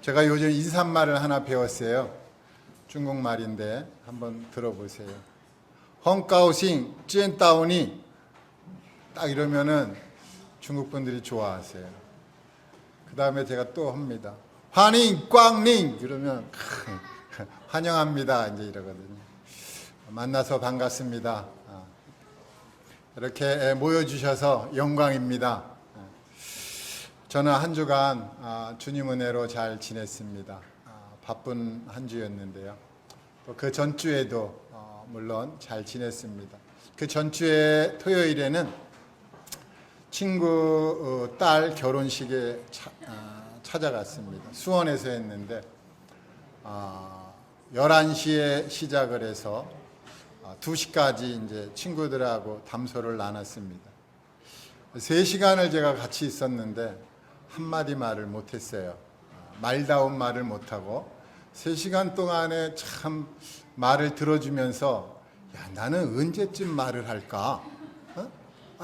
제가 요즘 인사말을 하나 배웠어요. 중국말인데 한번 들어보세요. 헝가오싱 찐따오니 딱 이러면은 중국 분들이 좋아하세요. 그 다음에 제가 또 합니다. 환잉 꽝닝 이러면 환영합니다 이제 이러거든요. 만나서 반갑습니다. 이렇게 모여주셔서 영광입니다. 저는 한 주간 주님 은혜로 잘 지냈습니다. 바쁜 한 주였는데요. 또 그 전주에도 물론 잘 지냈습니다. 그 전주에 토요일에는 친구 딸 결혼식에 찾아갔습니다. 수원에서 했는데 11시에 시작을 해서 2시까지 이제 친구들하고 담소를 나눴습니다. 3시간을 제가 같이 있었는데 한마디 말을 못했어요. 말다운 말을 못하고 3시간 동안에 참 말을 들어주면서 야, 나는 언제쯤 말을 할까?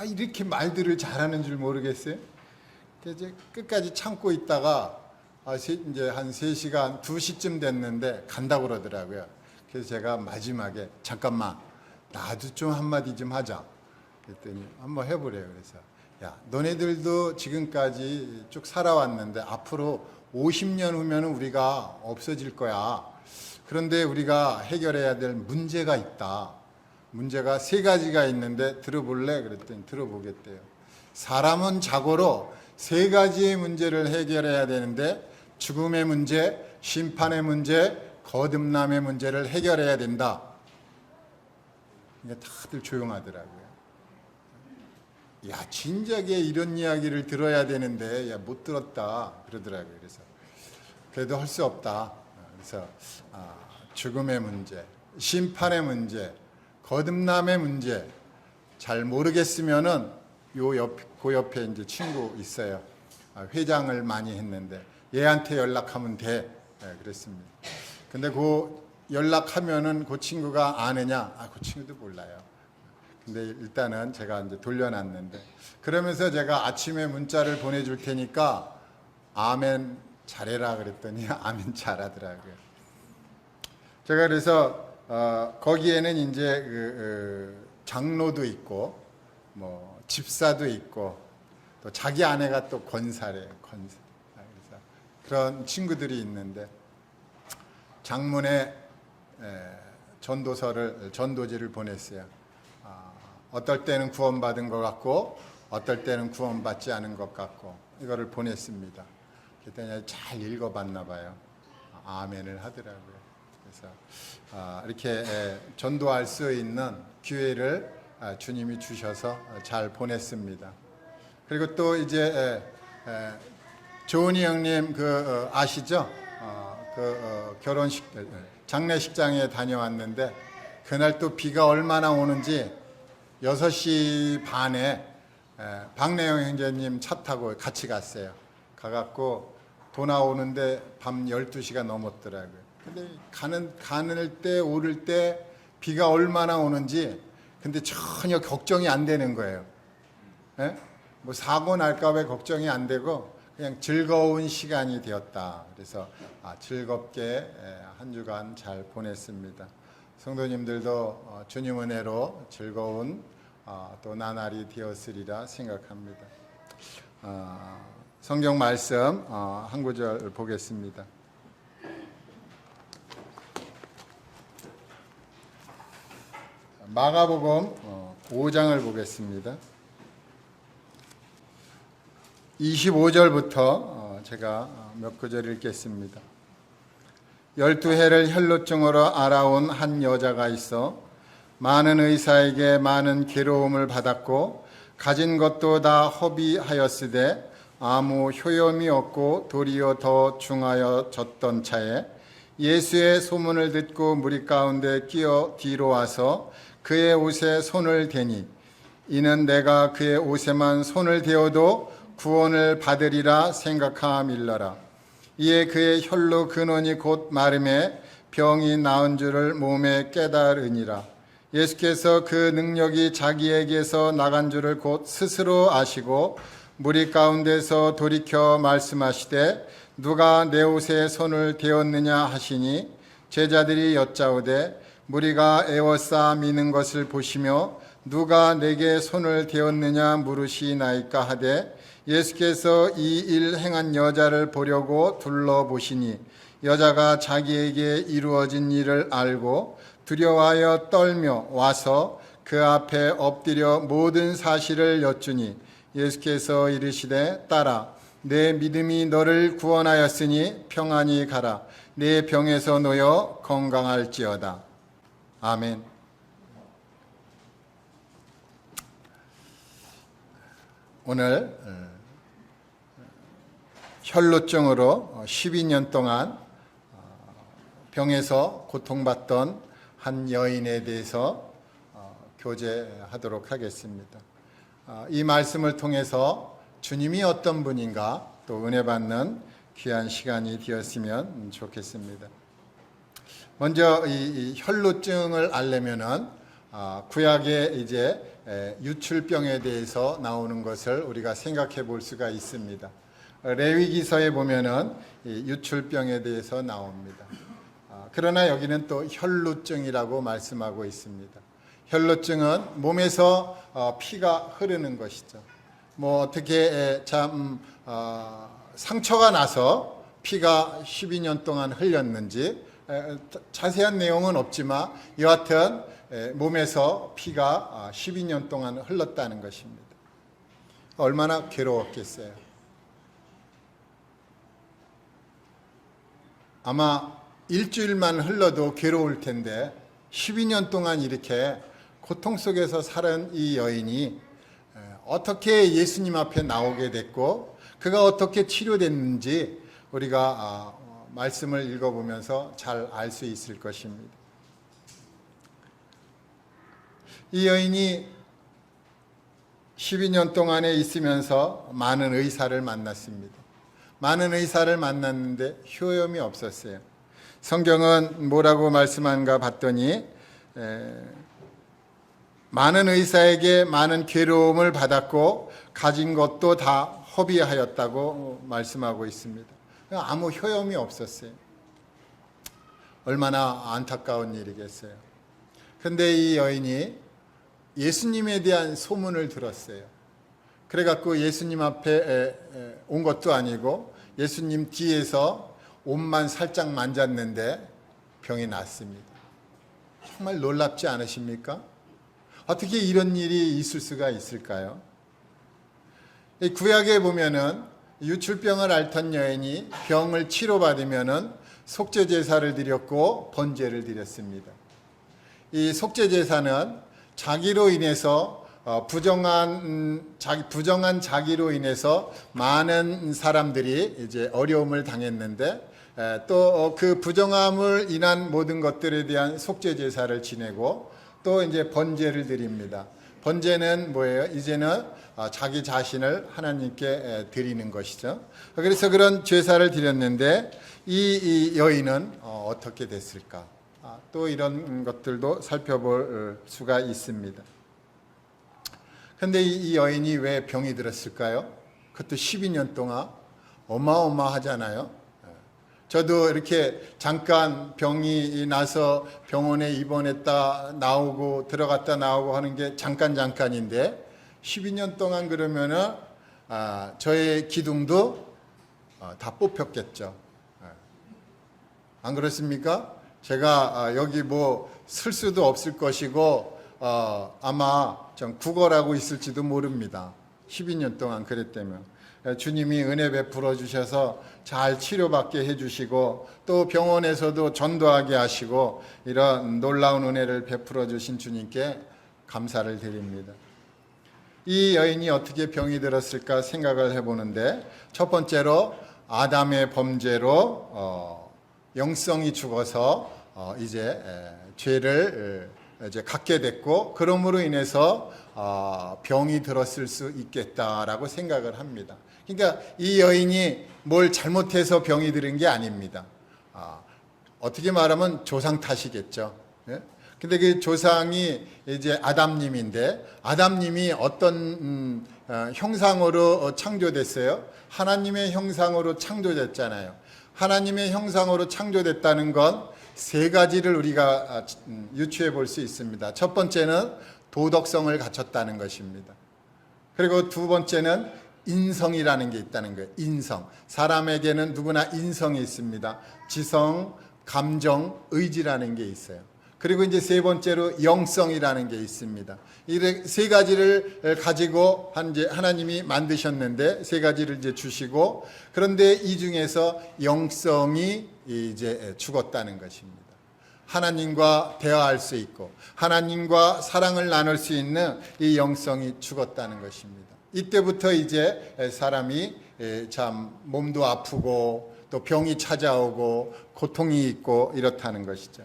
이렇게 말들을 잘하는 줄 모르겠어요. 이제 끝까지 참고 있다가 이제 한 3시간, 2시쯤 됐는데 간다고 그러더라고요. 그래서 제가 마지막에 잠깐만 나도 좀 한마디 좀 하자. 그랬더니 한번 해보래요. 그래서 야, 너네들도 지금까지 쭉 살아왔는데 앞으로 50년 후면 우리가 없어질 거야. 그런데 우리가 해결해야 될 문제가 있다. 문제가 3가지가 있는데 들어볼래? 그랬더니 들어보겠대요. 사람은 자고로 3가지의 문제를 해결해야 되는데 죽음의 문제, 심판의 문제, 거듭남의 문제를 해결해야 된다. 다들 조용하더라고요. 야, 진작에 이런 이야기를 들어야 되는데 야, 못 들었다 그러더라고요. 그래서 그래도 할 수 없다. 그래서 죽음의 문제, 심판의 문제, 거듭남의 문제 잘 모르겠으면은 그 옆에 이제 친구 있어요. 회장을 많이 했는데 얘한테 연락하면 돼. 그랬습니다. 근데 그 연락하면은 그 친구가 아느냐? 그 친구도 몰라요. 근데 일단은 제가 이제 돌려놨는데 그러면서 제가 아침에 문자를 보내줄 테니까 아멘 잘해라 그랬더니 아멘 잘하더라고요. 제가 그래서 거기에는 이제 장로도 있고 뭐 집사도 있고 또 자기 아내가 또 권사래요. 권사. 그래서 그런 친구들이 있는데 장문에 전도지를 보냈어요. 어떨 때는 구원받은 것 같고 어떨 때는 구원받지 않은 것 같고 이거를 보냈습니다. 그랬더니 잘 읽어봤나 봐요. 아멘을 하더라고요. 그래서 이렇게 전도할 수 있는 기회를 주님이 주셔서 잘 보냈습니다. 그리고 또 이제 조은희 형님 아시죠? 결혼식 장례식장에 다녀왔는데 그날 또 비가 얼마나 오는지 6시 반에 박래영 형제님 차 타고 같이 갔어요. 가갖고 돌아오는데 밤 12시가 넘었더라고요. 근데 가는 때 오를 때 비가 얼마나 오는지 근데 전혀 걱정이 안 되는 거예요. 뭐 사고 날까 봐 걱정이 안 되고 그냥 즐거운 시간이 되었다. 그래서 즐겁게 한 주간 잘 보냈습니다. 성도님들도 주님 은혜로 즐거운 또 나날이 되었으리라 생각합니다. 성경 말씀 한 구절 보겠습니다. 마가복음 5장을 보겠습니다. 25절부터 제가 몇 구절 읽겠습니다. 12해를 혈루증으로 알아온 한 여자가 있어 많은 의사에게 많은 괴로움을 받았고 가진 것도 다 허비하였으되 아무 효염이 없고 도리어 더 중하여졌던 차에 예수의 소문을 듣고 무리 가운데 끼어 뒤로 와서 그의 옷에 손을 대니 이는 내가 그의 옷에만 손을 대어도 구원을 받으리라 생각함일러라. 이에 그의 혈루 근원이 곧 마름에 병이 나은 줄을 몸에 깨달으니라. 예수께서 그 능력이 자기에게서 나간 줄을 곧 스스로 아시고 무리 가운데서 돌이켜 말씀하시되 누가 내 옷에 손을 대었느냐 하시니 제자들이 여짜오되 무리가 애워싸 미는 것을 보시며 누가 내게 손을 대었느냐 물으시나이까 하되 예수께서 이 일 행한 여자를 보려고 둘러보시니 여자가 자기에게 이루어진 일을 알고 두려워하여 떨며 와서 그 앞에 엎드려 모든 사실을 여쭈니 예수께서 이르시되 딸아 내 믿음이 너를 구원하였으니 평안히 가라 내 병에서 놓여 건강할지어다. 아멘. 오늘 혈루증으로 12년 동안 병에서 고통받던 한 여인에 대해서 교제하도록 하겠습니다. 이 말씀을 통해서 주님이 어떤 분인가 또 은혜 받는 귀한 시간이 되었으면 좋겠습니다. 먼저 이 혈루증을 알려면은 구약에 이제 유출병에 대해서 나오는 것을 우리가 생각해 볼 수가 있습니다. 레위기서에 보면은 유출병에 대해서 나옵니다. 그러나 여기는 또 혈루증이라고 말씀하고 있습니다. 혈루증은 몸에서 피가 흐르는 것이죠. 뭐 어떻게 상처가 나서 피가 12년 동안 흘렸는지 자세한 내용은 없지만 여하튼 몸에서 피가 12년 동안 흘렀다는 것입니다. 얼마나 괴로웠겠어요. 아마 일주일만 흘러도 괴로울 텐데 12년 동안 이렇게 고통 속에서 살은 이 여인이 어떻게 예수님 앞에 나오게 됐고 그가 어떻게 치료됐는지 우리가 말씀을 읽어보면서 잘 알 수 있을 것입니다. 이 여인이 12년 동안에 있으면서 많은 의사를 만났습니다. 많은 의사를 만났는데 효험이 없었어요. 성경은 뭐라고 말씀하는가 봤더니 많은 의사에게 많은 괴로움을 받았고 가진 것도 다 허비하였다고 말씀하고 있습니다. 아무 효험이 없었어요. 얼마나 안타까운 일이겠어요. 그런데 이 여인이 예수님에 대한 소문을 들었어요. 그래갖고 예수님 앞에 온 것도 아니고 예수님 뒤에서 옷만 살짝 만졌는데 병이 났습니다. 정말 놀랍지 않으십니까? 어떻게 이런 일이 있을 수가 있을까요? 구약에 보면은 유출병을 앓던 여인이 병을 치료받으면은 속죄 제사를 드렸고 번제를 드렸습니다. 이 속죄 제사는 자기로 인해서 부정한 자기로 인해서 많은 사람들이 이제 어려움을 당했는데 또 그 부정함을 인한 모든 것들에 대한 속죄 제사를 지내고 또 이제 번제를 드립니다. 번제는 뭐예요? 이제는 자기 자신을 하나님께 드리는 것이죠. 그래서 그런 제사를 드렸는데 이 여인은 어떻게 됐을까? 또 이런 것들도 살펴볼 수가 있습니다. 그런데 이 여인이 왜 병이 들었을까요? 그것도 12년 동안 어마어마하잖아요. 저도 이렇게 잠깐 병이 나서 병원에 입원했다 나오고 들어갔다 나오고 하는 게 잠깐인데 12년 동안 그러면은 저의 기둥도 다 뽑혔겠죠. 안 그렇습니까? 제가 여기 뭐 쓸 수도 없을 것이고 아마 좀 구걸하고 있을지도 모릅니다. 12년 동안 그랬다면. 주님이 은혜 베풀어 주셔서 잘 치료받게 해주시고 또 병원에서도 전도하게 하시고 이런 놀라운 은혜를 베풀어 주신 주님께 감사를 드립니다. 이 여인이 어떻게 병이 들었을까 생각을 해보는데 첫 번째로 아담의 범죄로 영성이 죽어서 이제 죄를 이제 갖게 됐고 그러므로 인해서 병이 들었을 수 있겠다라고 생각을 합니다. 그러니까 이 여인이 뭘 잘못해서 병이 들은 게 아닙니다. 어떻게 말하면 조상 탓이겠죠. 예? 근데 그 조상이 이제 아담님인데 아담님이 어떤 형상으로 창조됐어요. 하나님의 형상으로 창조됐잖아요. 하나님의 형상으로 창조됐다는 건 세 가지를 우리가 유추해 볼 수 있습니다. 첫 번째는 도덕성을 갖췄다는 것입니다. 그리고 두 번째는 인성이라는 게 있다는 거예요. 인성. 사람에게는 누구나 인성이 있습니다. 지성, 감정, 의지라는 게 있어요. 그리고 이제 세 번째로 영성이라는 게 있습니다. 이 세 가지를 가지고 이제 하나님이 만드셨는데 세 가지를 이제 주시고, 그런데 이 중에서 영성이 이제 죽었다는 것입니다. 하나님과 대화할 수 있고 하나님과 사랑을 나눌 수 있는 이 영성이 죽었다는 것입니다. 이때부터 이제 사람이 참 몸도 아프고 또 병이 찾아오고 고통이 있고 이렇다는 것이죠.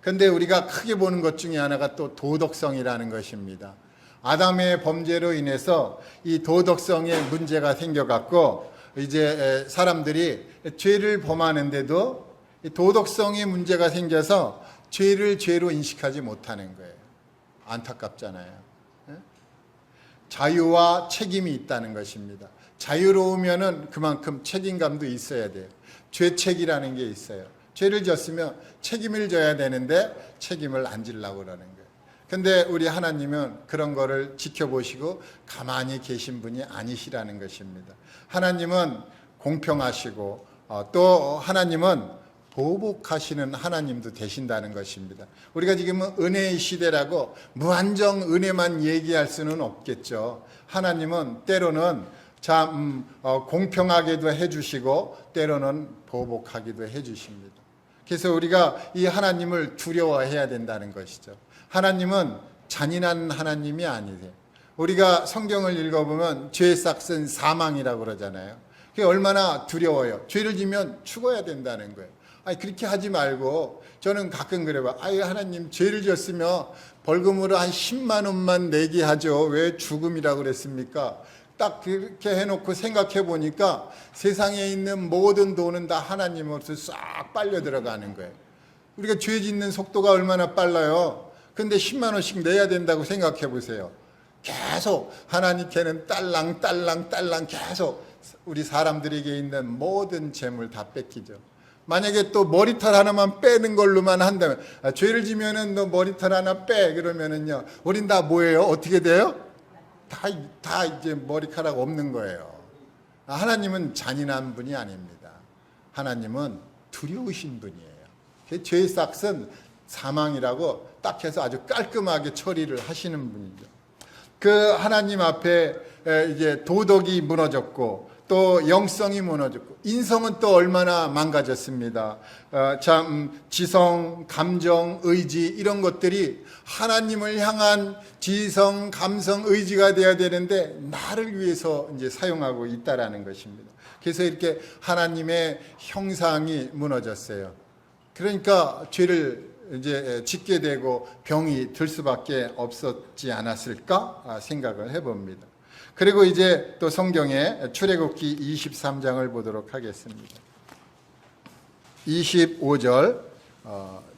그런데 우리가 크게 보는 것 중에 하나가 또 도덕성이라는 것입니다. 아담의 범죄로 인해서 이 도덕성에 문제가 생겨갖고 이제 사람들이 죄를 범하는데도 도덕성에 문제가 생겨서 죄를 죄로 인식하지 못하는 거예요. 안타깝잖아요. 자유와 책임이 있다는 것입니다. 자유로우면은 그만큼 책임감도 있어야 돼요. 죄책이라는 게 있어요. 죄를 졌으면 책임을 져야 되는데 책임을 안 지려고 그러는 거예요. 근데 우리 하나님은 그런 거를 지켜보시고 가만히 계신 분이 아니시라는 것입니다. 하나님은 공평하시고 또 하나님은 보복하시는 하나님도 되신다는 것입니다. 우리가 지금은 은혜의 시대라고 무한정 은혜만 얘기할 수는 없겠죠. 하나님은 때로는 참 공평하게도 해주시고 때로는 보복하기도 해주십니다. 그래서 우리가 이 하나님을 두려워해야 된다는 것이죠. 하나님은 잔인한 하나님이 아니세요. 우리가 성경을 읽어보면 죄의 싹은 사망이라고 그러잖아요. 그게 얼마나 두려워요. 죄를 지면 죽어야 된다는 거예요. 아니 그렇게 하지 말고, 저는 가끔 그래봐. 아유 하나님, 죄를 졌으면 벌금으로 한 10만 원만 내게 하죠. 왜 죽음이라고 그랬습니까? 딱 그렇게 해놓고 생각해 보니까 세상에 있는 모든 돈은 다 하나님으로서 싹 빨려 들어가는 거예요. 우리가 죄 짓는 속도가 얼마나 빨라요. 근데 10만 원씩 내야 된다고 생각해 보세요. 계속 하나님께는 딸랑 계속 우리 사람들에게 있는 모든 재물 다 뺏기죠. 만약에 또 머리털 하나만 빼는 걸로만 한다면, 죄를 지면은 너 머리털 하나 빼 그러면은요, 우린 다 뭐예요? 어떻게 돼요? 다 이제 머리카락 없는 거예요. 하나님은 잔인한 분이 아닙니다. 하나님은 두려우신 분이에요. 죄의 싹은 사망이라고 딱 해서 아주 깔끔하게 처리를 하시는 분이죠. 그 하나님 앞에 이제 도덕이 무너졌고 또 영성이 무너졌고 인성은 또 얼마나 망가졌습니다. 참 지성, 감정, 의지 이런 것들이 하나님을 향한 지성, 감성, 의지가 되어야 되는데 나를 위해서 이제 사용하고 있다라는 것입니다. 그래서 이렇게 하나님의 형상이 무너졌어요. 그러니까 죄를 이제 짓게 되고 병이 들 수밖에 없었지 않았을까 생각을 해봅니다. 그리고 이제 또 성경에 출애굽기 23장을 보도록 하겠습니다. 25절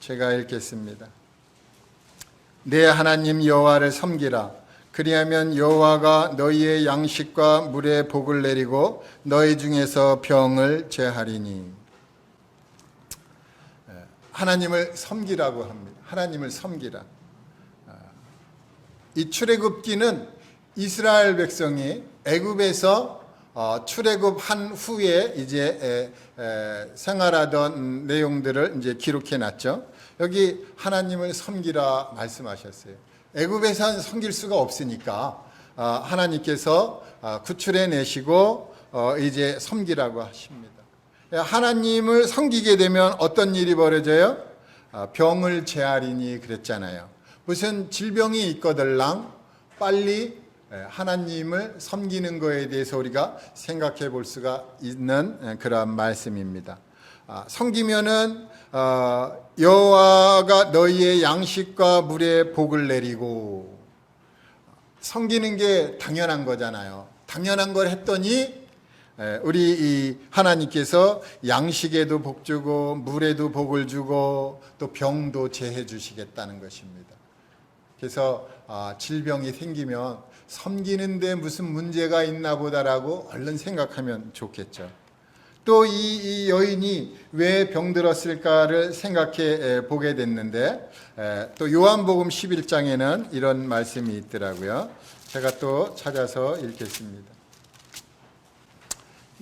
제가 읽겠습니다. 내 하나님 여호와를 섬기라. 그리하면 여호와가 너희의 양식과 물에 복을 내리고 너희 중에서 병을 제하리니. 하나님을 섬기라고 합니다. 하나님을 섬기라. 이 출애굽기는 이스라엘 백성이 애굽에서 출애굽한 후에 이제 생활하던 내용들을 이제 기록해 놨죠. 여기 하나님을 섬기라 말씀하셨어요. 애굽에서는 섬길 수가 없으니까 하나님께서 구출해 내시고 이제 섬기라고 하십니다. 하나님을 섬기게 되면 어떤 일이 벌어져요? 병을 제하리니 그랬잖아요. 무슨 질병이 있거들랑 빨리 하나님을 섬기는 것에 대해서 우리가 생각해 볼 수가 있는 그런 말씀입니다. 섬기면은 여호와가 너희의 양식과 물에 복을 내리고, 섬기는 게 당연한 거잖아요. 당연한 걸 했더니 우리 이 하나님께서 양식에도 복 주고 물에도 복을 주고 또 병도 제해 주시겠다는 것입니다. 그래서 질병이 생기면 섬기는데 무슨 문제가 있나 보다라고 얼른 생각하면 좋겠죠. 또 이 여인이 왜 병들었을까를 생각해 보게 됐는데, 또 요한복음 11장에는 이런 말씀이 있더라고요. 제가 또 찾아서 읽겠습니다.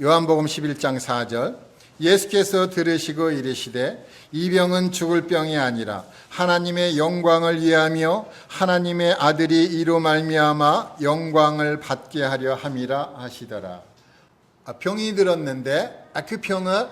요한복음 11장 4절, 예수께서 들으시고 이르시되 이 병은 죽을 병이 아니라 하나님의 영광을 위하며 하나님의 아들이 이로 말미암아 영광을 받게 하려 함이라 하시더라. 병이 들었는데 그 병은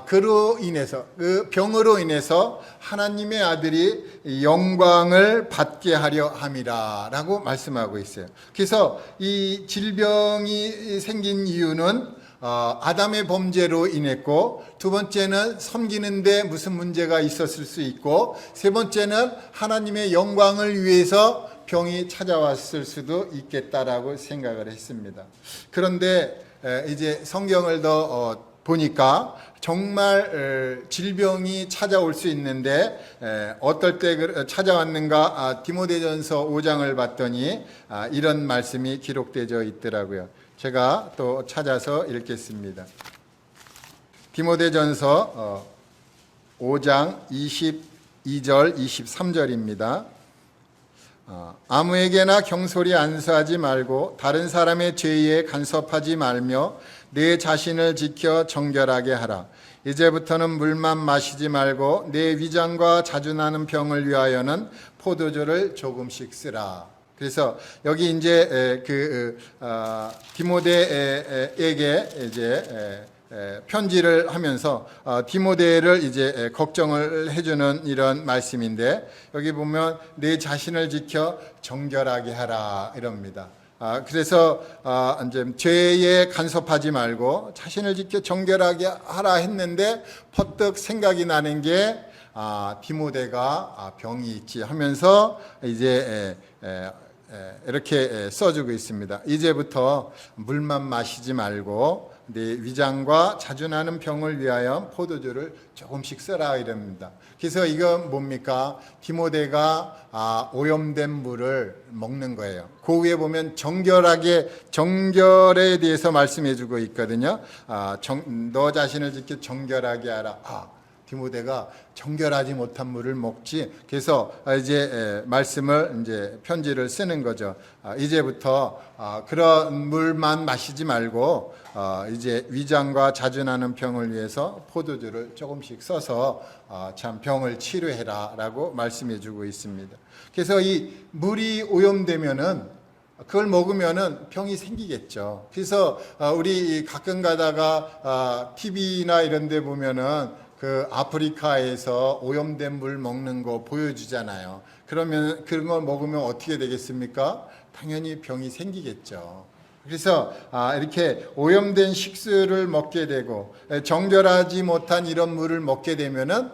그 병으로 인해서 하나님의 아들이 영광을 받게 하려 함이라라고 말씀하고 있어요. 그래서 이 질병이 생긴 이유는 아담의 범죄로 인했고, 두 번째는 섬기는데 무슨 문제가 있었을 수 있고, 세 번째는 하나님의 영광을 위해서 병이 찾아왔을 수도 있겠다라고 생각을 했습니다. 그런데 이제 성경을 더 보니까 정말 질병이 찾아올 수 있는데 어떨 때 찾아왔는가, 디모데전서 5장을 봤더니 이런 말씀이 기록되어 있더라고요. 제가 또 찾아서 읽겠습니다. 디모데전서 5장 22절 23절입니다. 아무에게나 경솔히 안수하지 말고 다른 사람의 죄에 간섭하지 말며 내 자신을 지켜 정결하게 하라. 이제부터는 물만 마시지 말고 내 위장과 자주 나는 병을 위하여는 포도주를 조금씩 쓰라. 그래서 여기 이제 디모데에게 이제 편지를 하면서 디모데를 이제 걱정을 해주는 이런 말씀인데, 여기 보면 내 자신을 지켜 정결하게 하라 이럽니다. 그래서 이제 죄에 간섭하지 말고 자신을 지켜 정결하게 하라 했는데 퍼뜩 생각이 나는 게 디모데가 병이 있지 하면서 이제 이렇게 써주고 있습니다. 이제부터 물만 마시지 말고 내 위장과 자주 나는 병을 위하여 포도주를 조금씩 써라 이럽니다. 그래서 이건 뭡니까? 디모데가 오염된 물을 먹는 거예요. 그 위에 보면 정결에 대해서 말씀해주고 있거든요. 너 자신을 지켜 정결하게 하라. 디모데가 정결하지 못한 물을 먹지. 그래서 이제 말씀을 이제 편지를 쓰는 거죠. 이제부터 그런 물만 마시지 말고 이제 위장과 자주 나는 병을 위해서 포도주를 조금씩 써서 참 병을 치료해라라고 말씀해주고 있습니다. 그래서 이 물이 오염되면은 그걸 먹으면은 병이 생기겠죠. 그래서 우리 가끔 가다가 TV나 이런 데 보면은 그 아프리카에서 오염된 물 먹는 거 보여주잖아요. 그러면 그런 걸 먹으면 어떻게 되겠습니까? 당연히 병이 생기겠죠. 그래서 이렇게 오염된 식수를 먹게 되고 정결하지 못한 이런 물을 먹게 되면은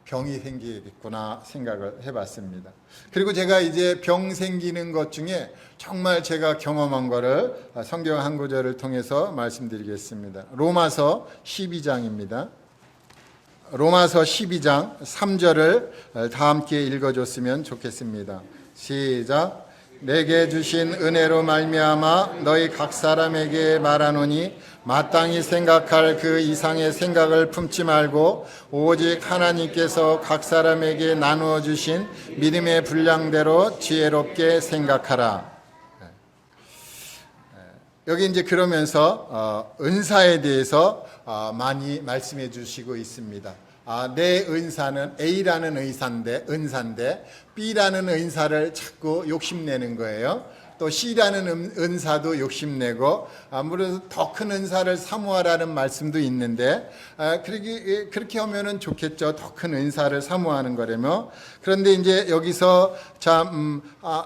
병이 생기겠구나 생각을 해봤습니다. 그리고 제가 이제 병 생기는 것 중에 정말 제가 경험한 거를 성경 한 구절을 통해서 말씀드리겠습니다. 로마서 12장입니다. 로마서 12장 3절을 다 함께 읽어줬으면 좋겠습니다. 시작. 내게 주신 은혜로 말미암아 너희 각 사람에게 말하노니 마땅히 생각할 그 이상의 생각을 품지 말고 오직 하나님께서 각 사람에게 나누어 주신 믿음의 분량대로 지혜롭게 생각하라. 여기 이제 그러면서 은사에 대해서 많이 말씀해 주시고 있습니다. 내 은사는 A라는 은사인데 B라는 은사를 자꾸 욕심내는 거예요. 또 C라는 은사도 욕심내고, 물론 더 큰 은사를 사모하라는 말씀도 있는데 그렇게 하면은 좋겠죠. 더 큰 은사를 사모하는 거라며. 그런데 이제 여기서 참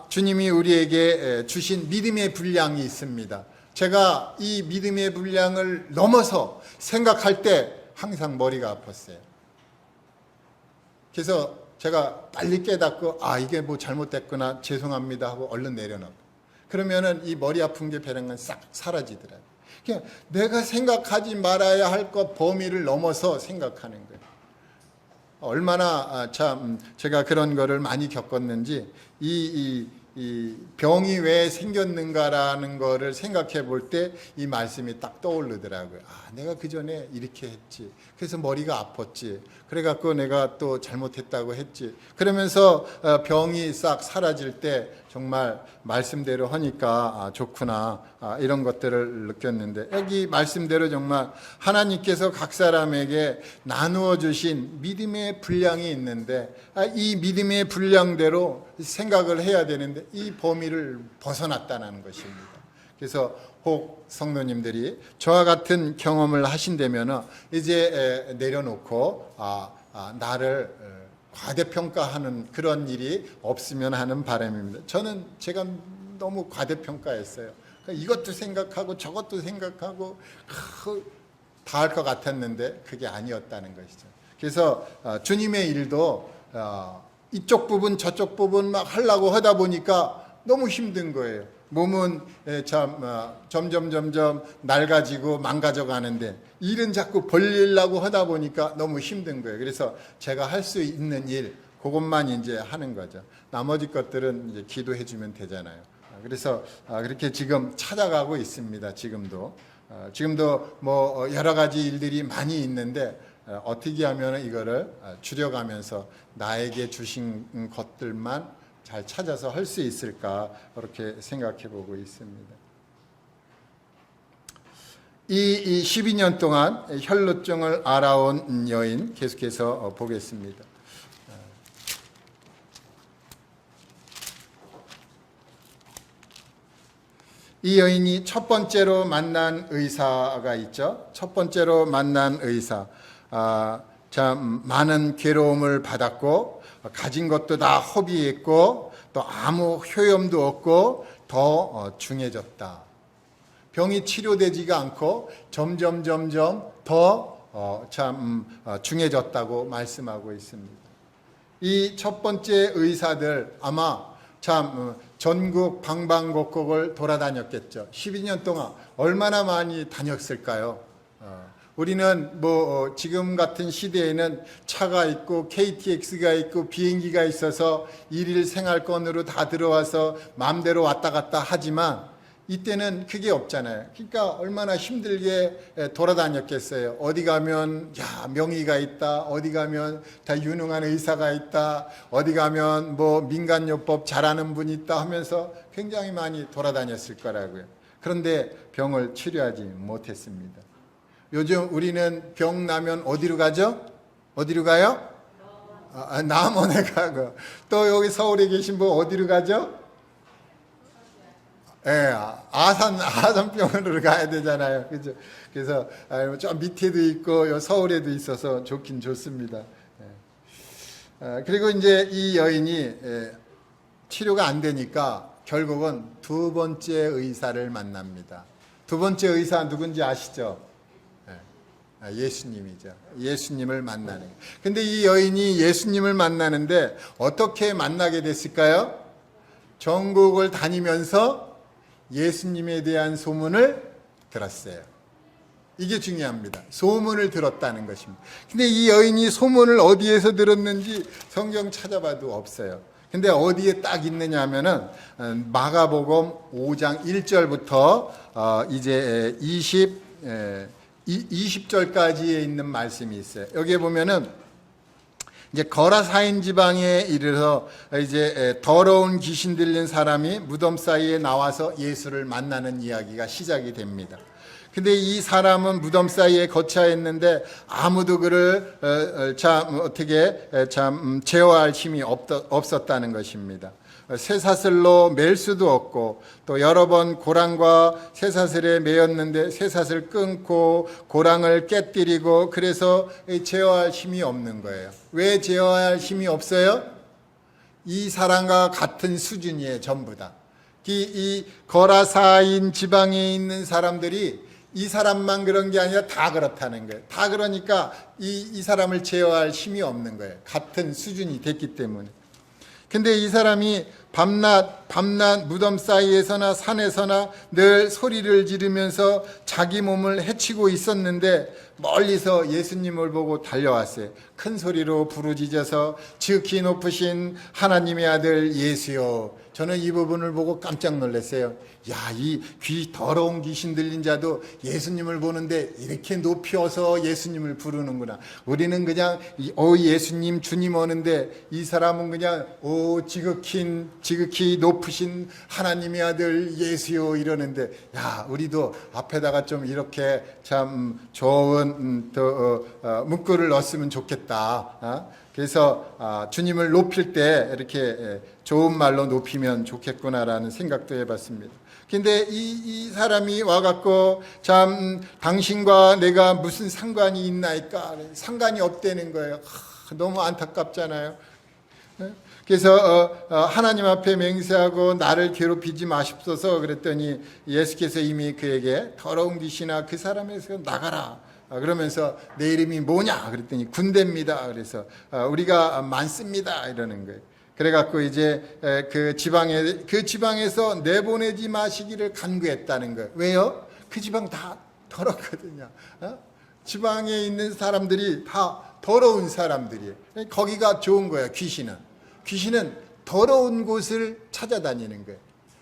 주님이 우리에게 주신 믿음의 분량이 있습니다. 제가 이 믿음의 분량을 넘어서 생각할 때 항상 머리가 아팠어요. 그래서 제가 빨리 깨닫고 이게 뭐 잘못됐구나 죄송합니다 하고 얼른 내려놓고, 그러면은 이 머리 아픈 게 배랑간 싹 사라지더라고요. 그냥 내가 생각하지 말아야 할 것 범위를 넘어서 생각하는 거예요. 얼마나 참 제가 그런 거를 많이 겪었는지 이 병이 왜 생겼는가라는 거를 생각해 볼 때 이 말씀이 딱 떠오르더라고요. 내가 그 전에 이렇게 했지. 그래서 머리가 아팠지. 그래갖고 내가 또 잘못했다고 했지. 그러면서 병이 싹 사라질 때 정말 말씀대로 하니까 좋구나, 이런 것들을 느꼈는데, 여기 말씀대로 정말 하나님께서 각 사람에게 나누어 주신 믿음의 분량이 있는데, 이 믿음의 분량대로 생각을 해야 되는데 이 범위를 벗어났다는 것입니다. 그래서 혹 성도님들이 저와 같은 경험을 하신다면 이제 내려놓고 나를 과대평가하는 그런 일이 없으면 하는 바람입니다. 저는 제가 너무 과대평가했어요. 이것도 생각하고 저것도 생각하고 다 할 것 같았는데 그게 아니었다는 것이죠. 그래서 주님의 일도 이쪽 부분 저쪽 부분 막 하려고 하다 보니까 너무 힘든 거예요. 몸은 참 점점 낡아지고 망가져 가는데 일은 자꾸 벌리려고 하다 보니까 너무 힘든 거예요. 그래서 제가 할 수 있는 일 그것만 이제 하는 거죠. 나머지 것들은 이제 기도해 주면 되잖아요. 그래서 그렇게 지금 찾아가고 있습니다. 지금도 뭐 여러 가지 일들이 많이 있는데 어떻게 하면 이거를 줄여가면서 나에게 주신 것들만 잘 찾아서 할 수 있을까, 그렇게 생각해 보고 있습니다. 이 12년 동안 혈루증을 알아온 여인 계속해서 보겠습니다. 이 여인이 첫 번째로 만난 의사가 있죠. 첫 번째로 만난 의사, 참 많은 괴로움을 받았고 가진 것도 다 허비했고 또 아무 효험도 없고 더 중해졌다. 병이 치료되지가 않고 점점 더 중해졌다고 말씀하고 있습니다. 이 첫 번째 의사들 아마 참 전국 방방곡곡을 돌아다녔겠죠. 12년 동안 얼마나 많이 다녔을까요? 우리는 뭐 지금 같은 시대에는 차가 있고 KTX가 있고 비행기가 있어서 일일 생활권으로 다 들어와서 마음대로 왔다 갔다 하지만 이때는 그게 없잖아요. 그러니까 얼마나 힘들게 돌아다녔겠어요. 어디 가면 명의가 있다, 어디 가면 다 유능한 의사가 있다, 어디 가면 뭐 민간요법 잘하는 분이 있다 하면서 굉장히 많이 돌아다녔을 거라고요. 그런데 병을 치료하지 못했습니다. 요즘 우리는 병 나면 어디로 가죠? 어디로 가요? 남원에 가고, 또 여기 서울에 계신 분 어디로 가죠? 아산병원으로 가야 되잖아요. 그죠? 그래서 저 밑에도 있고 요 서울에도 있어서 좋긴 좋습니다. 그리고 이제 이 여인이 치료가 안 되니까 결국은 두 번째 의사를 만납니다. 두 번째 의사 누군지 아시죠? 예수님이죠. 예수님을 만나는. 근데 이 여인이 예수님을 만나는데 어떻게 만나게 됐을까요? 전국을 다니면서 예수님에 대한 소문을 들었어요. 이게 중요합니다. 소문을 들었다는 것입니다. 근데 이 여인이 소문을 어디에서 들었는지 성경 찾아봐도 없어요. 근데 어디에 딱 있느냐 하면은 마가복음 5장 1절부터 이제 20절까지에 있는 말씀이 있어요. 여기에 보면은 이제 거라사인 지방에 이르러 이제 더러운 귀신 들린 사람이 무덤 사이에 나와서 예수를 만나는 이야기가 시작이 됩니다. 근데 이 사람은 무덤 사이에 거처해 있는데 아무도 그를 제어할 힘이 없었다는 것입니다. 쇠사슬로 맬 수도 없고 또 여러 번 고랑과 쇠사슬에 매였는데 쇠사슬 끊고 고랑을 깨뜨리고 그래서 제어할 힘이 없는 거예요. 왜 제어할 힘이 없어요? 이 사람과 같은 수준이에요. 전부 다. 이 거라사인 지방에 있는 사람들이 이 사람만 그런 게 아니라 다 그렇다는 거예요. 다 그러니까 이 사람을 제어할 힘이 없는 거예요. 같은 수준이 됐기 때문에. 근데 이 사람이 밤낮 무덤 사이에서나 산에서나 늘 소리를 지르면서 자기 몸을 해치고 있었는데 멀리서 예수님을 보고 달려왔어요. 큰 소리로 부르짖어서 지극히 높으신 하나님의 아들 예수여. 저는 이 부분을 보고 깜짝 놀랐어요. 야, 이 더러운 귀신 들린 자도 예수님을 보는데 이렇게 높여서 예수님을 부르는구나. 우리는 그냥 예수님 주님 오는데 이 사람은 그냥 지극히 높으신 하나님의 아들 예수요 이러는데, 야, 우리도 앞에다가 좀 이렇게 참 좋은 문구를 넣었으면 좋겠다. 그래서 주님을 높일 때 이렇게 좋은 말로 높이면 좋겠구나라는 생각도 해봤습니다. 근데 이 사람이 와갖고 참 당신과 내가 무슨 상관이 있나이까? 상관이 없다는 거예요. 너무 안타깝잖아요. 그래서 하나님 앞에 맹세하고 나를 괴롭히지 마십소서 그랬더니 예수께서 이미 그에게 더러운 귀신아 그 사람에서 나가라. 그러면서 내 이름이 뭐냐 그랬더니 군대입니다. 그래서 우리가 많습니다 이러는 거예요. 그래갖고 이제 그 지방에서 내보내지 마시기를 간구했다는 거예요. 왜요? 그 지방 다 더럽거든요. 지방에 있는 사람들이 다 더러운 사람들이에요. 거기가 좋은 거예요. 귀신은 더러운 곳을 찾아다니는 거예요.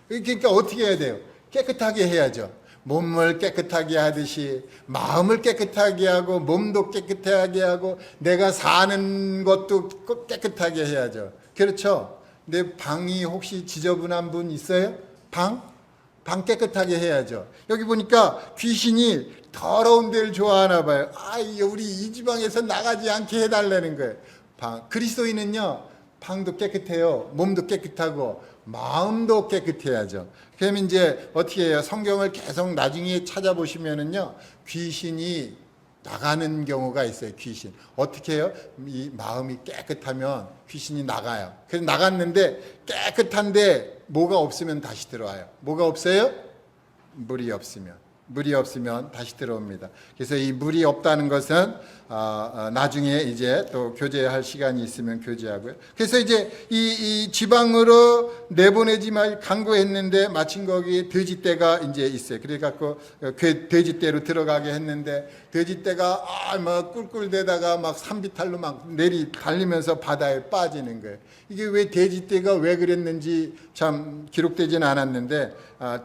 그러니까 어떻게 해야 돼요? 깨끗하게 해야죠. 몸을 깨끗하게 하듯이 마음을 깨끗하게 하고 몸도 깨끗하게 하고 내가 사는 것도 깨끗하게 해야죠. 그렇죠? 내 방이 혹시 지저분한 분 있어요? 방 깨끗하게 해야죠. 여기 보니까 귀신이 더러운 데를 좋아하나 봐요. 우리 이 지방에서 나가지 않게 해달라는 거예요. 그리스도인은요, 방도 깨끗해요. 몸도 깨끗하고 마음도 깨끗해야죠. 그러면 이제 어떻게 해요? 성경을 계속 나중에 찾아보시면은요, 귀신이 나가는 경우가 있어요. 귀신 어떻게 해요? 이 마음이 깨끗하면 귀신이 나가요. 그래서 나갔는데 깨끗한데 뭐가 없으면 다시 들어와요. 뭐가 없어요? 물이 없으면 다시 들어옵니다. 그래서 이 물이 없다는 것은 나중에 이제 또 교제할 시간이 있으면 교제하고요. 그래서 이제 이 지방으로 내보내지 말 간구했는데 마침 거기 돼지떼가 이제 있어요. 그래갖고 그 돼지떼로 들어가게 했는데 돼지떼가 막 꿀꿀대다가 막 산비탈로 막 달리면서 바다에 빠지는 거예요. 이게 왜 돼지떼가 왜 그랬는지 참 기록되지는 않았는데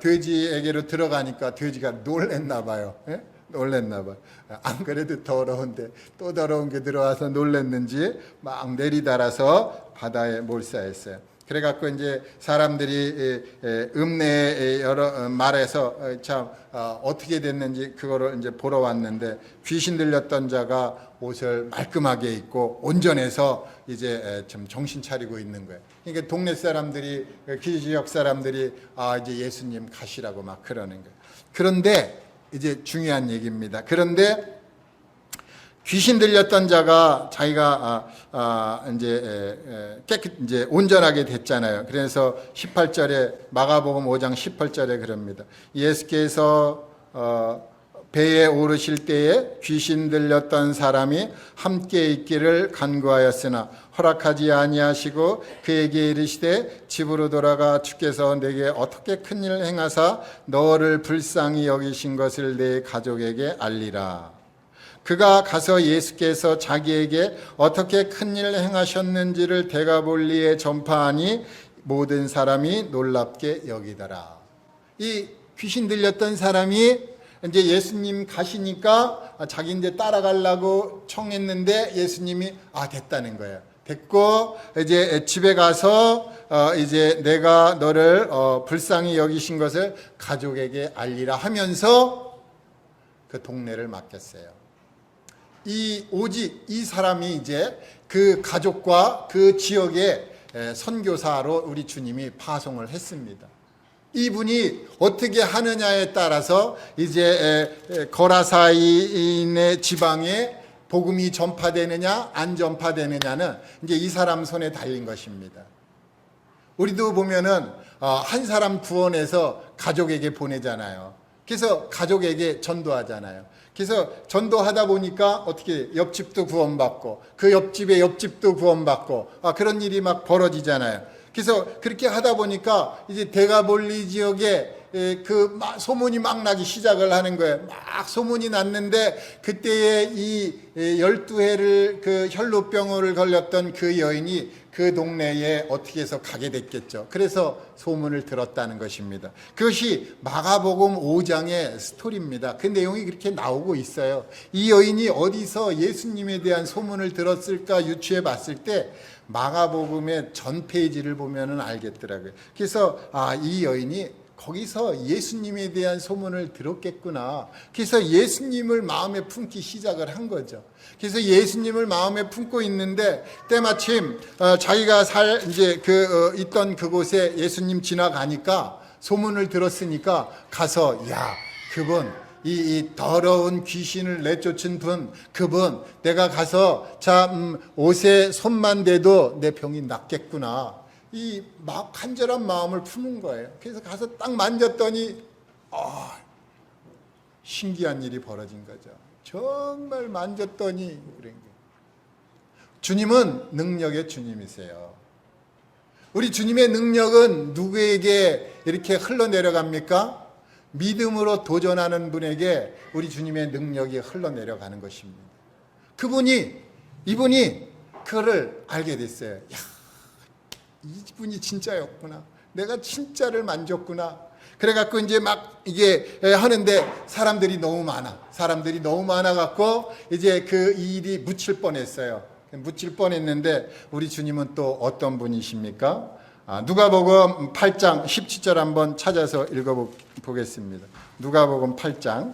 돼지에게로 들어가니까 돼지가 놀랬나 봐요. 예? 놀랬나 봐요. 안 그래도 더러운데 또 더러운 게 들어와서 놀랬는지 막 내리달아서 바다에 몰사했어요. 그래갖고 이제 사람들이 읍내에 여러 말해서 참 어떻게 됐는지 그거를 이제 보러 왔는데 귀신 들렸던 자가 옷을 말끔하게 입고 온전해서 이제 좀 정신 차리고 있는 거예요. 그러니까 동네 사람들이 그 지역 사람들이 이제 예수님 가시라고 막 그러는 거예요. 그런데 이제 중요한 얘기입니다. 그런데 귀신 들렸던 자가 자기가 이제 온전하게 됐잖아요. 그래서 18절에 마가복음 5장 18절에 그럽니다. 예수께서 배에 오르실 때에 귀신 들렸던 사람이 함께 있기를 간구하였으나 허락하지 아니하시고 그에게 이르시되 집으로 돌아가 주께서 내게 어떻게 큰일을 행하사 너를 불쌍히 여기신 것을 내 가족에게 알리라. 그가 가서 예수께서 자기에게 어떻게 큰일을 행하셨는지를 데가볼리에 전파하니 모든 사람이 놀랍게 여기더라. 이 귀신 들렸던 사람이 이제 예수님 가시니까 자기 이제 따라가려고 청했는데 예수님이 됐다는 거예요. 됐고 이제 집에 가서 이제 내가 너를 불쌍히 여기신 것을 가족에게 알리라 하면서 그 동네를 맡겼어요. 오직 이 사람이 이제 그 가족과 그 지역의 선교사로 우리 주님이 파송을 했습니다. 이분이 어떻게 하느냐에 따라서 이제 거라사인의 지방에 복음이 전파되느냐 안 전파되느냐는 이제 이 사람 손에 달린 것입니다. 우리도 보면은 한 사람 구원해서 가족에게 보내잖아요. 그래서 가족에게 전도하잖아요. 그래서 전도하다 보니까 어떻게 옆집도 구원받고 그 옆집의 옆집도 구원받고 그런 일이 막 벌어지잖아요. 그래서 그렇게 하다 보니까 이제 데가볼리 지역에 그 소문이 막 나기 시작을 하는 거예요. 막 소문이 났는데 그때에 이 12해를 그 혈루병을 걸렸던 그 여인이 그 동네에 어떻게 해서 가게 됐겠죠. 그래서 소문을 들었다는 것입니다. 그것이 마가복음 5장의 스토리입니다. 그 내용이 그렇게 나오고 있어요. 이 여인이 어디서 예수님에 대한 소문을 들었을까 유추해 봤을 때 마가복음의 전 페이지를 보면은 알겠더라고요. 그래서 이 여인이 거기서 예수님에 대한 소문을 들었겠구나. 그래서 예수님을 마음에 품기 시작을 한 거죠. 그래서 예수님을 마음에 품고 있는데 때마침 자기가 이제 있던 그곳에 예수님 지나가니까 소문을 들었으니까 가서 그분 이 더러운 귀신을 내쫓은 그분 내가 가서 옷에 손만 대도 내 병이 낫겠구나. 이 간절한 마음을 품은 거예요. 그래서 가서 딱 만졌더니 신기한 일이 벌어진 거죠. 정말 만졌더니 그런 게. 주님은 능력의 주님이세요. 우리 주님의 능력은 누구에게 이렇게 흘러내려갑니까? 믿음으로 도전하는 분에게 우리 주님의 능력이 흘러내려가는 것입니다. 이분이 그거를 알게 됐어요. 이분이 진짜였구나. 내가 진짜를 만졌구나. 그래갖고 이제 막 이게 하는데 사람들이 너무 많아갖고 이제 그 일이 묻힐 뻔했어요. 묻힐 뻔했는데 우리 주님은 또 어떤 분이십니까? 누가복음 8장 17절 한번 찾아서 읽어보겠습니다. 누가복음 8장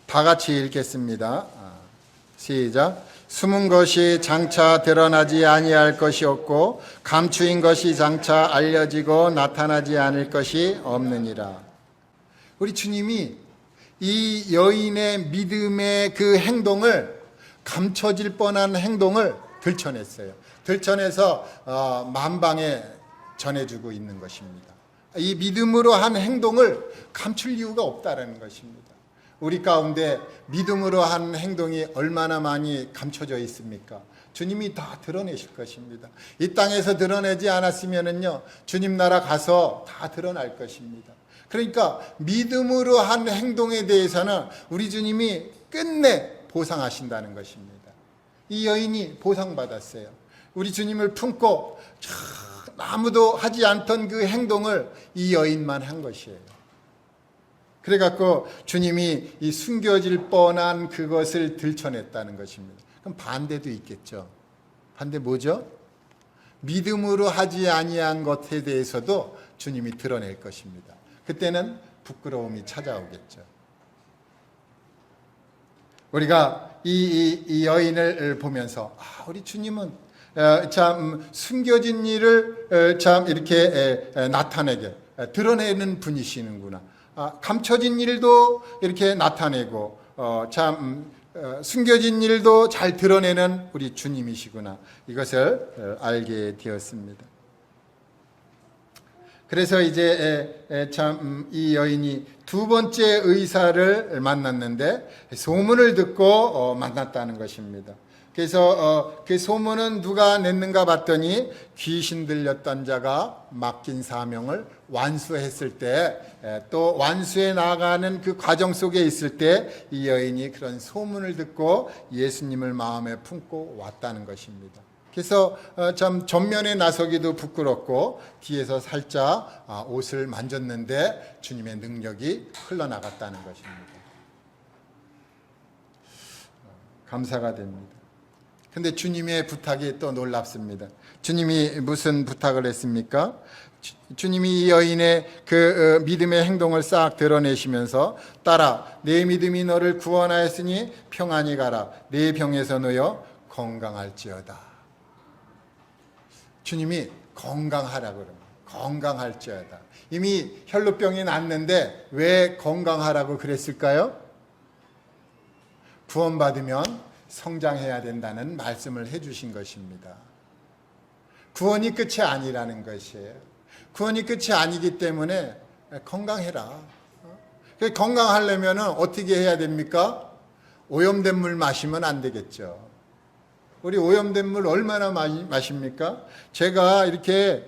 다 같이 읽겠습니다. 시작. 숨은 것이 장차 드러나지 아니할 것이 없고 감추인 것이 장차 알려지고 나타나지 않을 것이 없느니라. 우리 주님이 이 여인의 믿음의 그 행동을 감춰질 뻔한 행동을 들춰냈어요. 들춰내서 만방에 전해주고 있는 것입니다. 이 믿음으로 한 행동을 감출 이유가 없다라는 것입니다. 우리 가운데 믿음으로 한 행동이 얼마나 많이 감춰져 있습니까? 주님이 다 드러내실 것입니다. 이 땅에서 드러내지 않았으면은요, 주님 나라 가서 다 드러날 것입니다. 그러니까 믿음으로 한 행동에 대해서는 우리 주님이 끝내 보상하신다는 것입니다. 이 여인이 보상받았어요. 우리 주님을 품고 아무도 하지 않던 그 행동을 이 여인만 한 것이에요. 그래갖고 주님이 이 숨겨질 뻔한 그것을 들춰냈다는 것입니다. 그럼 반대도 있겠죠. 반대 뭐죠? 믿음으로 하지 아니한 것에 대해서도 주님이 드러낼 것입니다. 그때는 부끄러움이 찾아오겠죠. 우리가 이 여인을 보면서 우리 주님은 참 숨겨진 일을 참 이렇게 나타내게 드러내는 분이시는구나. 감춰진 일도 이렇게 나타내고 숨겨진 일도 잘 드러내는 우리 주님이시구나. 이것을 알게 되었습니다. 그래서 이제 참 이 여인이 두 번째 의사를 만났는데 소문을 듣고 만났다는 것입니다. 그래서 그 소문은 누가 냈는가 봤더니 귀신 들렸던 자가 맡긴 사명을 완수했을 때, 또 완수해 나가는 그 과정 속에 있을 때 이 여인이 그런 소문을 듣고 예수님을 마음에 품고 왔다는 것입니다. 그래서 참 전면에 나서기도 부끄럽고 뒤에서 살짝 옷을 만졌는데 주님의 능력이 흘러나갔다는 것입니다. 감사가 됩니다. 근데 주님의 부탁이 또 놀랍습니다. 주님이 무슨 부탁을 했습니까? 주님이 이 여인의 그 믿음의 행동을 싹 드러내시면서 따라 내 믿음이 너를 구원하였으니 평안히 가라. 내 병에서 놓여 건강할지어다. 주님이 건강하라고 그럽니다. 건강할지어다. 이미 혈루병이 났는데 왜 건강하라고 그랬을까요? 구원받으면 성장해야 된다는 말씀을 해주신 것입니다. 구원이 끝이 아니라는 것이에요. 구원이 끝이 아니기 때문에 건강해라. 건강하려면 어떻게 해야 됩니까? 오염된 물 마시면 안 되겠죠. 우리 오염된 물 얼마나 많이 마십니까? 제가 이렇게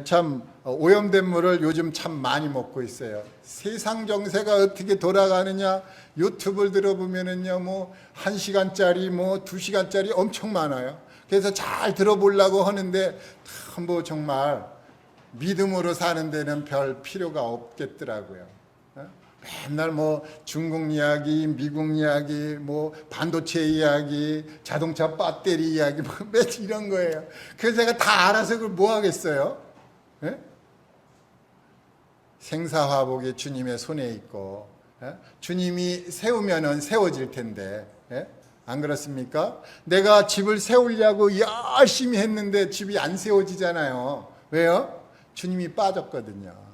참 오염된 물을 요즘 참 많이 먹고 있어요. 세상 정세가 어떻게 돌아가느냐 유튜브를 들어보면은요, 뭐 1시간짜리 뭐 2시간짜리 엄청 많아요. 그래서 잘 들어보려고 하는데 뭐 정말 믿음으로 사는 데는 별 필요가 없겠더라고요. 맨날 뭐 중국 이야기, 미국 이야기, 뭐 반도체 이야기, 자동차 배터리 이야기, 뭐 이런 거예요. 그래서 제가 다 알아서 그걸 뭐 하겠어요? 예? 생사화복이 주님의 손에 있고, 예? 주님이 세우면은 세워질 텐데, 예? 안 그렇습니까? 내가 집을 세우려고 열심히 했는데 집이 안 세워지잖아요. 왜요? 주님이 빠졌거든요.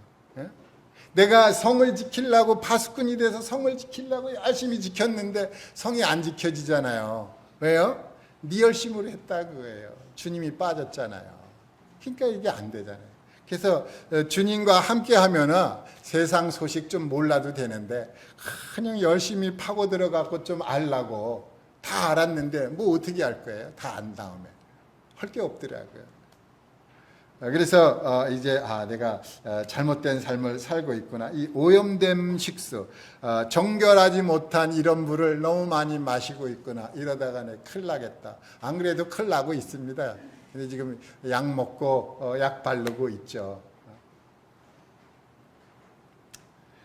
내가 성을 지키려고 파수꾼이 돼서 성을 지키려고 열심히 지켰는데 성이 안 지켜지잖아요. 왜요? 네 열심으로 했다 그거예요. 주님이 빠졌잖아요. 그러니까 이게 안 되잖아요. 그래서 주님과 함께 하면은 세상 소식 좀 몰라도 되는데 그냥 열심히 파고 들어가고 좀 알라고 다 알았는데 뭐 어떻게 할 거예요? 다 안 다음에 할 게 없더라고요. 그래서 이제 내가 잘못된 삶을 살고 있구나. 이 오염된 식수, 정결하지 못한 이런 물을 너무 많이 마시고 있구나. 이러다가 내 큰일 나겠다. 안 그래도 큰일 나고 있습니다. 근데 지금 약 먹고 약 바르고 있죠.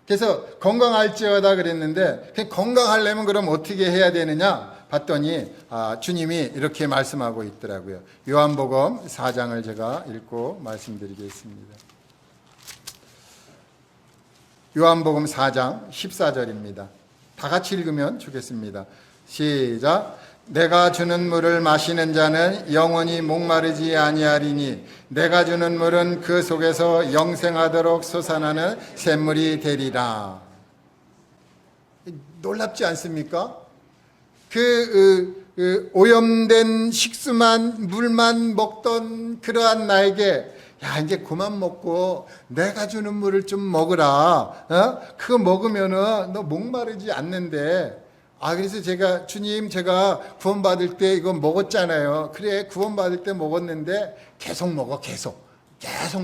그래서 건강할지어다 그랬는데 건강하려면 그럼 어떻게 해야 되느냐 봤더니 주님이 이렇게 말씀하고 있더라고요. 요한복음 4장을 제가 읽고 말씀드리겠습니다. 요한복음 4장 14절입니다. 다 같이 읽으면 좋겠습니다. 시작. 내가 주는 물을 마시는 자는 영원히 목마르지 아니하리니 내가 주는 물은 그 속에서 영생하도록 솟아나는 샘물이 되리라. 놀랍지 않습니까? 오염된 식수만 물만 먹던 그러한 나에게 야 이제 그만 먹고 내가 주는 물을 좀 먹으라. 그거 먹으면은 너 목마르지 않는데. 그래서 주님 제가 구원받을 때 이거 먹었잖아요. 그래 구원받을 때 먹었는데 계속 먹어 계속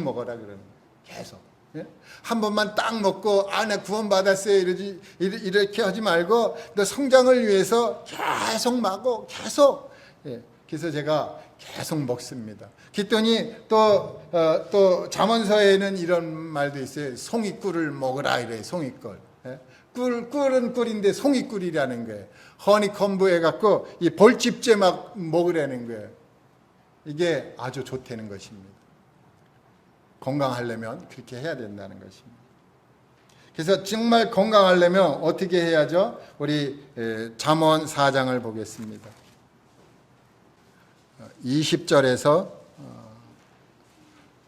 먹어라 그러는 거예요. 계속. 예? 한 번만 딱 먹고 나 구원받았어요 이렇게 하지 말고 너 성장을 위해서 계속 먹어 계속. 예. 그래서 제가 계속 먹습니다. 그랬더니 또 잠언서에는 이런 말도 있어요. 송이꿀을 먹으라 이래요. 송이꿀. 예? 꿀은 꿀인데 송이꿀이라는 거예요. 허니콤브 해갖고 이 벌집제 막 먹으라는 거예요. 이게 아주 좋다는 것입니다. 건강하려면 그렇게 해야 된다는 것입니다. 그래서 정말 건강하려면 어떻게 해야죠? 우리 잠언 4장을 보겠습니다. 20절에서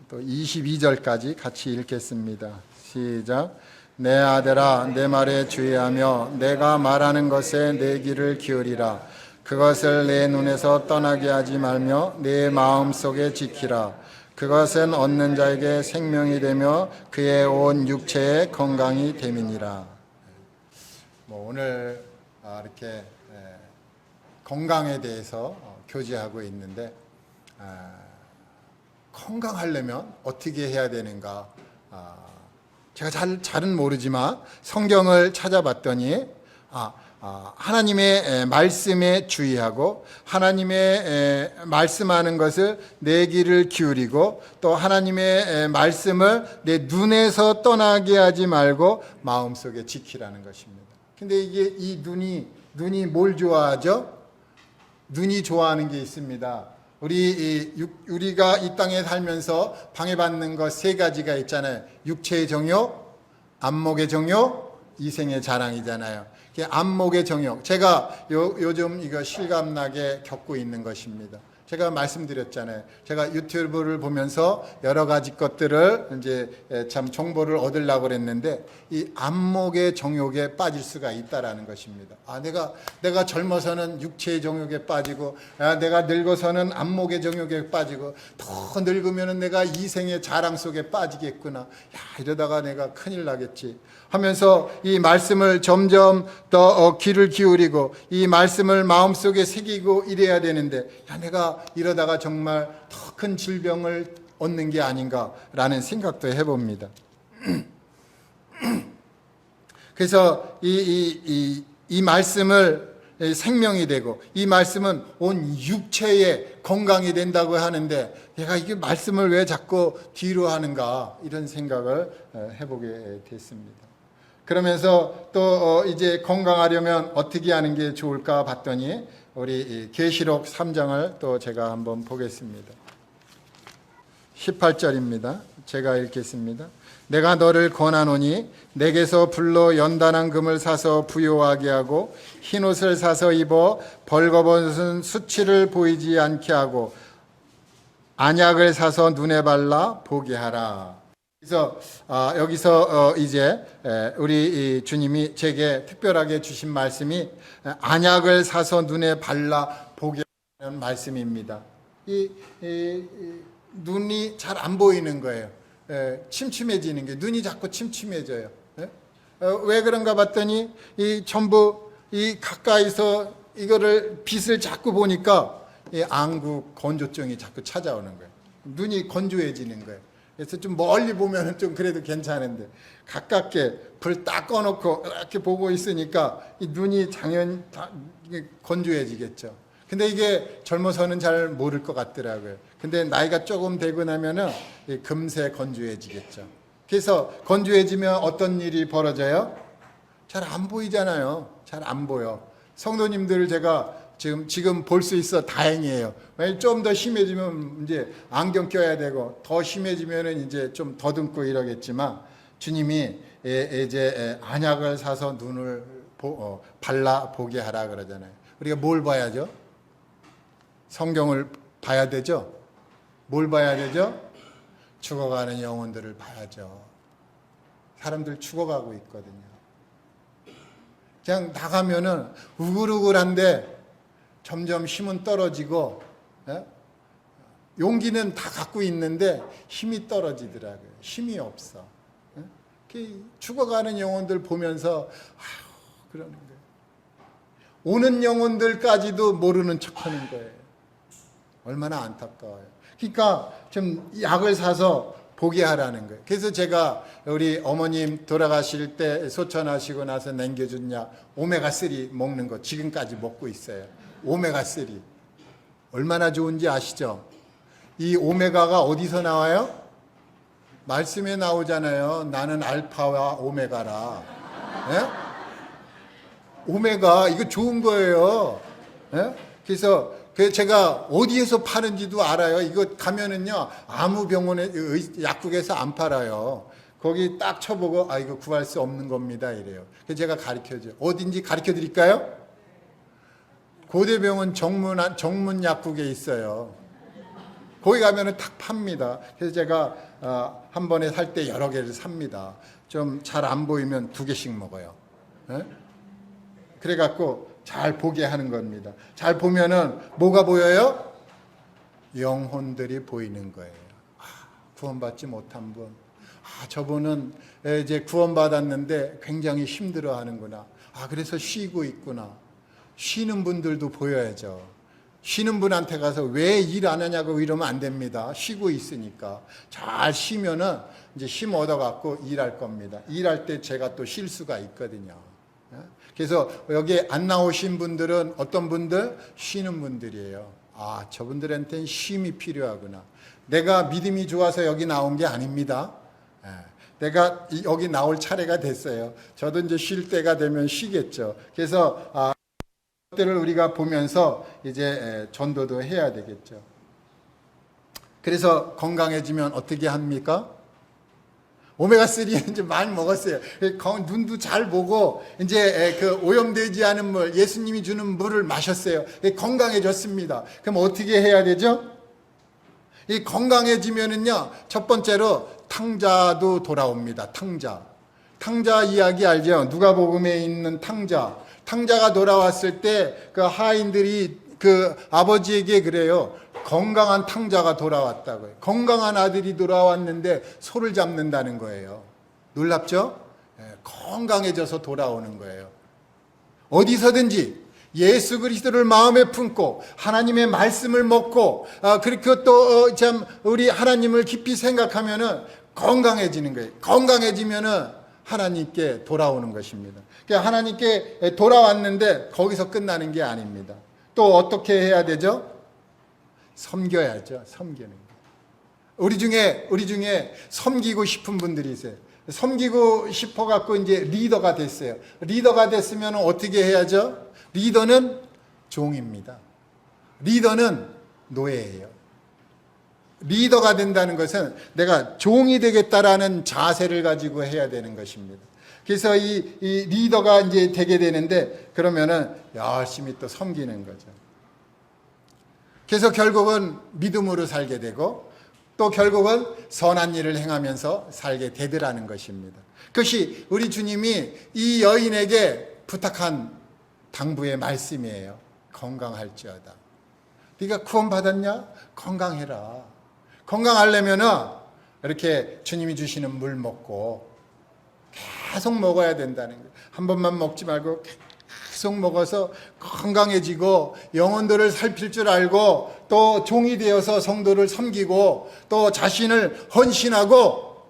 또 22절까지 같이 읽겠습니다. 시작. 내 아들아 내 말에 주의하며 내가 말하는 것에 내 귀를 기울이라. 그것을 내 눈에서 떠나게 하지 말며 내 마음속에 지키라. 그것은 얻는 자에게 생명이 되며 그의 온 육체의 건강이 됨이니라. 오늘 이렇게 건강에 대해서 교제하고 있는데 건강하려면 어떻게 해야 되는가? 제가 잘은 모르지만 성경을 찾아봤더니 하나님의 말씀에 주의하고 하나님의 말씀하는 것을 내 귀를 기울이고 또 하나님의 말씀을 내 눈에서 떠나게 하지 말고 마음속에 지키라는 것입니다. 근데 이게 이 눈이 뭘 좋아하죠? 눈이 좋아하는 게 있습니다. 우리가 이 땅에 살면서 방해받는 것 세 가지가 있잖아요. 육체의 정욕, 안목의 정욕, 이생의 자랑이잖아요. 안목의 정욕. 제가 요즘 이거 실감나게 겪고 있는 것입니다. 제가 말씀드렸잖아요. 제가 유튜브를 보면서 여러 가지 것들을 이제 참 정보를 얻으려고 그랬는데 이 안목의 정욕에 빠질 수가 있다라는 것입니다. 내가 젊어서는 육체의 정욕에 빠지고 내가 늙어서는 안목의 정욕에 빠지고 더 늙으면은 내가 이생의 자랑 속에 빠지겠구나. 이러다가 내가 큰일 나겠지 하면서 이 말씀을 점점 더 귀를 기울이고 이 말씀을 마음속에 새기고 이래야 되는데, 야, 내가 이러다가 정말 더 큰 질병을 얻는 게 아닌가라는 생각도 해봅니다. 그래서 이 말씀을 생명이 되고 이 말씀은 온 육체의 건강이 된다고 하는데, 내가 이게 말씀을 왜 자꾸 뒤로 하는가, 이런 생각을 해보게 됐습니다. 그러면서 또 이제 건강하려면 어떻게 하는 게 좋을까 봤더니 우리 계시록 3장을 또 제가 한번 보겠습니다. 18절입니다. 제가 읽겠습니다. 내가 너를 권하노니 내게서 불로 연단한 금을 사서 부요하게 하고 흰옷을 사서 입어 벌거벗은 수치를 보이지 않게 하고 안약을 사서 눈에 발라 보게 하라. 그래서 여기서 이제 우리 주님이 제게 특별하게 주신 말씀이 안약을 사서 눈에 발라 보게 하는 말씀입니다. 이 눈이 잘 안 보이는 거예요. 침침해지는 게, 눈이 자꾸 침침해져요. 왜 그런가 봤더니 이 전부 이 가까이서 이거를 빛을 자꾸 보니까 이 안구 건조증이 자꾸 찾아오는 거예요. 눈이 건조해지는 거예요. 그래서 좀 멀리 보면은 좀 그래도 괜찮은데, 가깝게 불 딱 꺼놓고 이렇게 보고 있으니까 이 눈이 당연히 건조해지겠죠. 근데 이게 젊어서는 잘 모를 것 같더라고요. 근데 나이가 조금 되고 나면은 금세 건조해지겠죠. 그래서 건조해지면 어떤 일이 벌어져요? 잘 안 보이잖아요. 잘 안 보여. 성도님들을 제가 지금 볼 수 있어 다행이에요. 좀 더 심해지면 이제 안경 껴야 되고, 더 심해지면은 이제 좀 더듬고 이러겠지만, 주님이 이제 안약을 사서 눈을 발라 보게 하라 그러잖아요. 우리가 뭘 봐야죠? 성경을 봐야 되죠? 뭘 봐야 되죠? 죽어가는 영혼들을 봐야죠. 사람들 죽어가고 있거든요. 그냥 나가면은 우글우글한데 점점 힘은 떨어지고, 용기는 다 갖고 있는데 힘이 떨어지더라고요. 힘이 없어. 죽어가는 영혼들 보면서 그러는 거예요. 오는 영혼들까지도 모르는 척하는 거예요. 얼마나 안타까워요. 그러니까 좀 약을 사서 보게 하라는 거예요. 그래서 제가 우리 어머님 돌아가실 때 소천하시고 나서 남겨준 약 오메가3 먹는 거 지금까지 먹고 있어요. 오메가3 얼마나 좋은지 아시죠? 이 오메가가 어디서 나와요? 말씀에 나오잖아요. 나는 알파와 오메가라. 오메가 이거 좋은 거예요. 그래서 제가 어디에서 파는지도 알아요. 이거 가면은요, 아무 병원에, 약국에서 안 팔아요. 거기 딱 쳐보고, 이거 구할 수 없는 겁니다. 이래요. 그래서 제가 가르쳐줘요. 어딘지 가르쳐 드릴까요? 고대병원 정문 약국에 있어요. 거기 가면은 딱 팝니다. 그래서 제가 한 번에 살 때 여러 개를 삽니다. 좀 잘 안 보이면 2개씩 먹어요. 그래갖고 잘 보게 하는 겁니다. 잘 보면은 뭐가 보여요? 영혼들이 보이는 거예요. 구원받지 못한 분. 저분은 이제 구원받았는데 굉장히 힘들어 하는구나. 그래서 쉬고 있구나. 쉬는 분들도 보여야죠. 쉬는 분한테 가서 왜 일 안 하냐고 이러면 안 됩니다. 쉬고 있으니까. 잘 쉬면은 이제 힘 얻어갖고 일할 겁니다. 일할 때 제가 또 쉴 수가 있거든요. 그래서 여기 안 나오신 분들은 어떤 분들? 쉬는 분들이에요. 저분들한테는 쉼이 필요하구나. 내가 믿음이 좋아서 여기 나온 게 아닙니다. 내가 여기 나올 차례가 됐어요. 저도 이제 쉴 때가 되면 쉬겠죠. 그래서 것들을 우리가 보면서 이제 전도도 해야 되겠죠. 그래서 건강해지면 어떻게 합니까? 오메가3는 이제 많이 먹었어요. 눈도 잘 보고, 이제 그 오염되지 않은 물, 예수님이 주는 물을 마셨어요. 건강해졌습니다. 그럼 어떻게 해야 되죠? 이 건강해지면은요, 첫 번째로 탕자도 돌아옵니다. 탕자 이야기 알죠? 누가복음에 있는 탕자가 돌아왔을 때 그 하인들이 그 아버지에게 그래요. 건강한 탕자가 돌아왔다고요. 건강한 아들이 돌아왔는데 소를 잡는다는 거예요. 놀랍죠? 건강해져서 돌아오는 거예요. 어디서든지 예수 그리스도를 마음에 품고 하나님의 말씀을 먹고 그리고 또 참 우리 하나님을 깊이 생각하면은 건강해지는 거예요. 건강해지면은 하나님께 돌아오는 것입니다. 그러니까 하나님께 돌아왔는데 거기서 끝나는 게 아닙니다. 또 어떻게 해야 되죠? 섬겨야죠. 섬기는 거. 우리 중에 섬기고 싶은 분들이 있어요. 섬기고 싶어 갖고 이제 리더가 됐어요. 리더가 됐으면 어떻게 해야죠? 리더는 종입니다. 리더는 노예예요. 리더가 된다는 것은 내가 종이 되겠다라는 자세를 가지고 해야 되는 것입니다. 그래서 이 리더가 이제 되게 되는데 그러면은 열심히 또 섬기는 거죠. 그래서 결국은 믿음으로 살게 되고 또 결국은 선한 일을 행하면서 살게 되더라는 것입니다. 그것이 우리 주님이 이 여인에게 부탁한 당부의 말씀이에요. 건강할지어다. 네가 구원받았냐? 건강해라. 건강하려면은 이렇게 주님이 주시는 물 먹고 계속 먹어야 된다는 거예요. 한 번만 먹지 말고 계속 먹어서 건강해지고 영혼들을 살필 줄 알고 또 종이 되어서 성도를 섬기고 또 자신을 헌신하고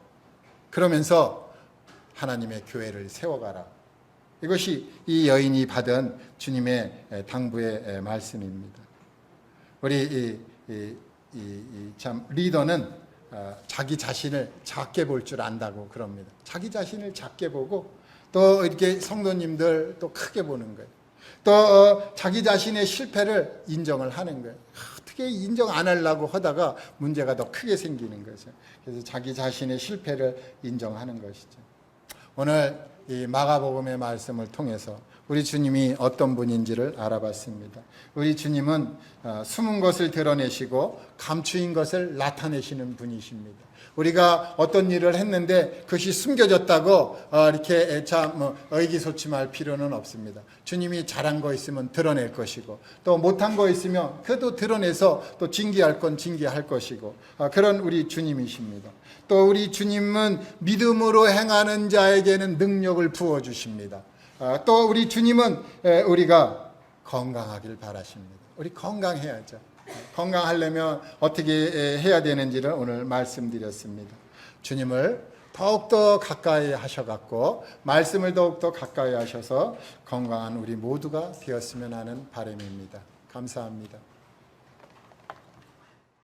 그러면서 하나님의 교회를 세워가라. 이것이 이 여인이 받은 주님의 당부의 말씀입니다. 우리 참 리더는 자기 자신을 작게 볼 줄 안다고 그럽니다. 자기 자신을 작게 보고 또 이렇게 성도님들 또 크게 보는 거예요. 또 자기 자신의 실패를 인정을 하는 거예요. 어떻게 인정 안 하려고 하다가 문제가 더 크게 생기는 거죠. 그래서 자기 자신의 실패를 인정하는 것이죠. 오늘 이 마가복음의 말씀을 통해서 우리 주님이 어떤 분인지를 알아봤습니다. 우리 주님은 숨은 것을 드러내시고 감추인 것을 나타내시는 분이십니다. 우리가 어떤 일을 했는데 그것이 숨겨졌다고 이렇게 참 의기소침할 필요는 없습니다. 주님이 잘한 거 있으면 드러낼 것이고 또 못한 거 있으면 그래도 드러내서 또 징계할 건 징계할 것이고 그런 우리 주님이십니다. 또 우리 주님은 믿음으로 행하는 자에게는 능력을 부어주십니다. 또 우리 주님은 우리가 건강하길 바라십니다. 우리 건강해야죠. 건강하려면 어떻게 해야 되는지를 오늘 말씀드렸습니다. 주님을 더욱더 가까이 하셔갖고 말씀을 더욱더 가까이 하셔서 건강한 우리 모두가 되었으면 하는 바람입니다. 감사합니다.